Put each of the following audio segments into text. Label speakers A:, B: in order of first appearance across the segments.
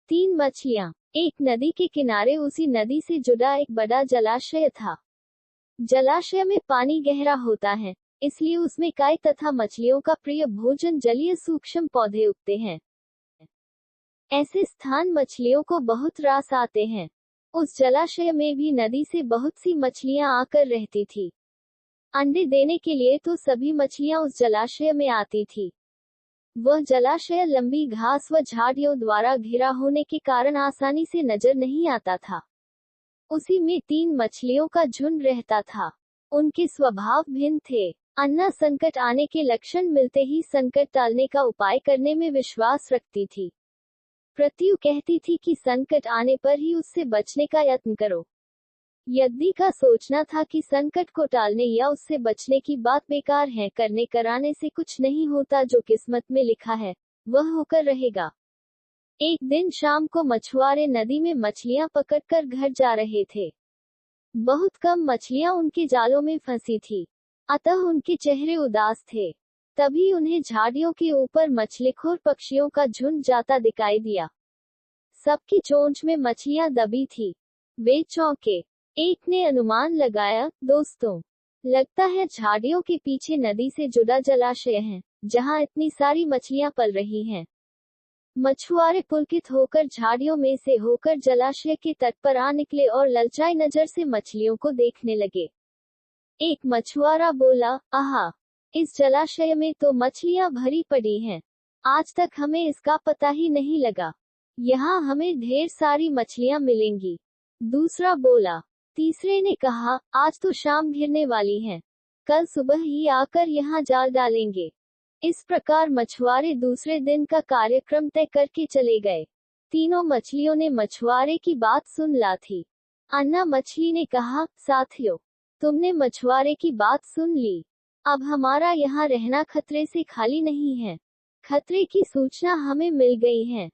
A: तीन मछलियां। एक नदी के किनारे उसी नदी से जुड़ा एक बड़ा जलाशय था। जलाशय में पानी गहरा होता है, इसलिए उसमें काई तथा मछलियों का प्रिय भोजन जलीय सूक्ष्म पौधे उगते हैं। ऐसे स्थान मछलियों को बहुत रास आते हैं। उस जलाशय में भी नदी से बहुत सी मछलियां आकर रहती थी। अंडे देने के लिए तो सभी मछलियां उस जलाशय में आती थी। वह जलाशय लंबी घास व झाड़ियों द्वारा घिरा होने के कारण आसानी से नजर नहीं आता था। उसी में तीन मछलियों का झुंड रहता था। उनके स्वभाव भिन्न थे। अन्ना संकट आने के लक्षण मिलते ही संकट टालने का उपाय करने में विश्वास रखती थी। प्रत्यु कहती थी कि संकट आने पर ही उससे बचने का यत्न करो। यद्दी का सोचना था कि संकट को टालने या उससे बचने की बात बेकार है, करने कराने से कुछ नहीं होता, जो किस्मत में लिखा है वह होकर रहेगा। एक दिन शाम को मछुआरे नदी में मछलियां पकड़कर घर जा रहे थे। बहुत कम मछलियां उनके जालों में फंसी थी, अतः उनके चेहरे उदास थे। तभी उन्हें झाड़ियों के ऊपर मछलीखोर पक्षियों का झुंड जाता दिखाई दिया। सबकी चोंच में मछलियां दबी थी। वे चौंके। एक ने अनुमान लगाया, दोस्तों, लगता है झाड़ियों के पीछे नदी से जुड़ा जलाशय है, जहां इतनी सारी मछलियां पल रही हैं। मछुआरे पुलकित होकर झाड़ियों में से होकर जलाशय के तट पर आ निकले और ललचाई नजर से मछलियों को देखने लगे। एक मछुआरा बोला, आहा, इस जलाशय में तो मछलियां भरी पड़ी हैं। आज तक हमें इसका पता ही नहीं लगा। यहाँ हमें ढेर सारी मछलियां मिलेंगी। दूसरा बोला। तीसरे ने कहा, आज तो शाम घिरने वाली है, कल सुबह ही आकर यहाँ जाल डालेंगे। इस प्रकार मछुआरे दूसरे दिन का कार्यक्रम तय करके चले गए। तीनों मछलियों ने मछुआरे की बात सुन ला थी। अन्ना मछली ने कहा, साथियों, तुमने मछुआरे की बात सुन ली। अब हमारा यहाँ रहना खतरे से खाली नहीं है। खतरे की सूचना हमें मिल गई है।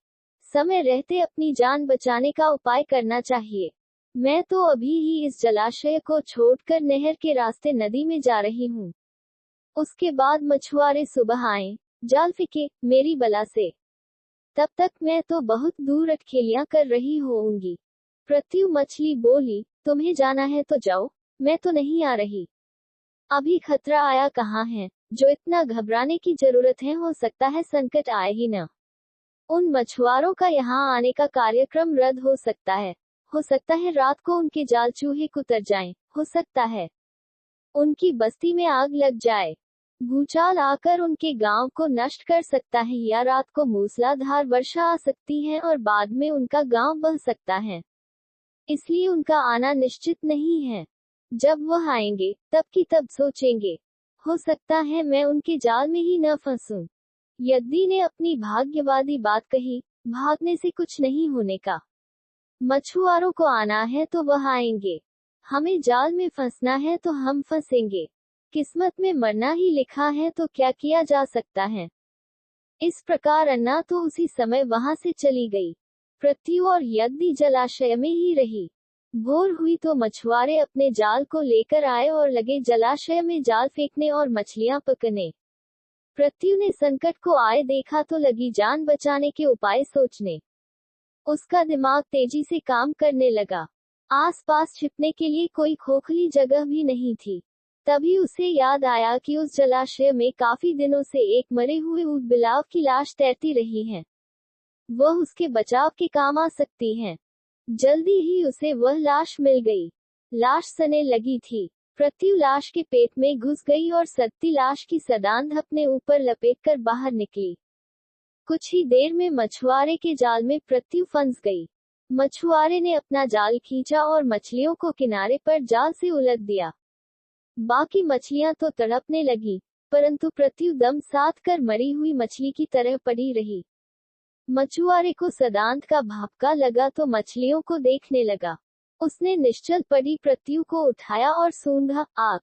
A: समय रहते अपनी जान बचाने का उपाय करना चाहिए। मैं तो अभी ही इस जलाशय को छोड़कर नहर के रास्ते नदी में जा रही हूँ। उसके बाद मछुआरे सुबह आए, जाल फेंके मेरी बला से। तब तक मैं तो बहुत दूर अटखेलियां कर रही होऊंगी। प्रत्यु मछली बोली, तुम्हें जाना है तो जाओ, मैं तो नहीं आ रही। अभी खतरा आया कहाँ है, जो इतना घबराने की जरूरत है। हो सकता है संकट आए ही न। उन मछुआरों का यहाँ आने का कार्यक्रम रद्द हो सकता है। हो सकता है रात को उनके जाल चूहे कुतर जाएं। हो सकता है उनकी बस्ती में आग लग जाए। भूचाल आकर उनके गांव को नष्ट कर सकता है, या रात को मूसलाधार वर्षा आ सकती है और बाद में उनका गांव बह सकता है। इसलिए उनका आना निश्चित नहीं है। जब वह आएंगे तब की तब सोचेंगे। हो सकता है मैं उनके जाल में ही न फंसूं। यद्दी ने अपनी भाग्यवादी बात कही, भागने से कुछ नहीं होने का। मछुआरों को आना है तो वह आएंगे। हमें जाल में फंसना है तो हम फंसेंगे। किस्मत में मरना ही लिखा है तो क्या किया जा सकता है। इस प्रकार अन्ना तो उसी समय वहां से चली गई। प्रत्यु और यद्दी जलाशय में ही रही। भोर हुई तो मछुआरे अपने जाल को लेकर आए और लगे जलाशय में जाल फेंकने और मछलियां पकड़ने। प्रत्यु ने संकट को आए देखा तो लगी जान बचाने के उपाय सोचने। उसका दिमाग तेजी से काम करने लगा। आसपास छिपने के लिए कोई खोखली जगह भी नहीं थी। तभी उसे याद आया कि उस जलाशय में काफी दिनों से एक मरे हुए ऊदबिलाव की लाश तैरती रही है। वह उसके बचाव के काम आ सकती है। जल्दी ही उसे वह लाश मिल गई। लाश सने लगी थी। प्रत्यु लाश के पेट में घुस गई और सदती लाश की सदांध अपने ऊपर लपेटकर बाहर निकली। कुछ ही देर में मछुआरे के जाल में प्रत्यु फंस गई। मछुआरे ने अपना जाल खींचा और मछलियों को किनारे पर जाल से उलट दिया। बाकी मछलियां तो तड़पने लगी, परंतु प्रत्यु दम साध कर मरी हुई मछली की तरह पड़ी रही। मछुआरे को सदांत का भापका लगा तो मछलियों को देखने लगा। उसने निश्चल पड़ी प्रत्यु को उठाया और सूंघा, आग,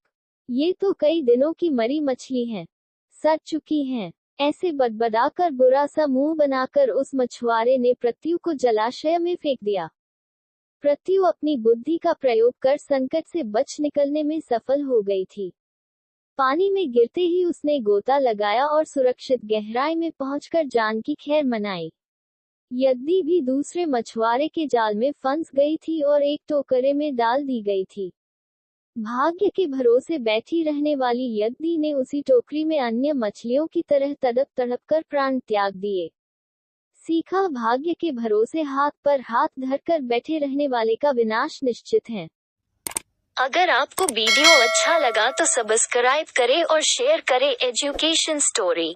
A: ये तो कई दिनों की मरी मछली है, सड़ चुकी हैं। ऐसे बड़बड़ाकर बुरा सा मुंह बनाकर उस मछुआरे ने प्रत्यु को जलाशय में फेंक दिया। प्रत्यु अपनी बुद्धि का प्रयोग कर संकट से बच निकलने में सफल हो गई थी। पानी में गिरते ही उसने गोता लगाया और सुरक्षित गहराई में पहुंचकर जान की खैर मनाई। यद्दी भी दूसरे मछुआरे के जाल में फंस गई थी और एक टोकरे में डाल दी गई थी। भाग्य के भरोसे बैठी रहने वाली यद्दी ने उसी टोकरी में अन्य मछलियों की तरह तड़प तड़प कर प्राण त्याग दिए। सीखा, भाग्य के भरोसे हाथ पर हाथ धरकर बैठे रहने वाले का विनाश निश्चित है।
B: अगर आपको वीडियो अच्छा लगा तो सब्सक्राइब करें और शेयर करें एजुकेशन स्टोरी।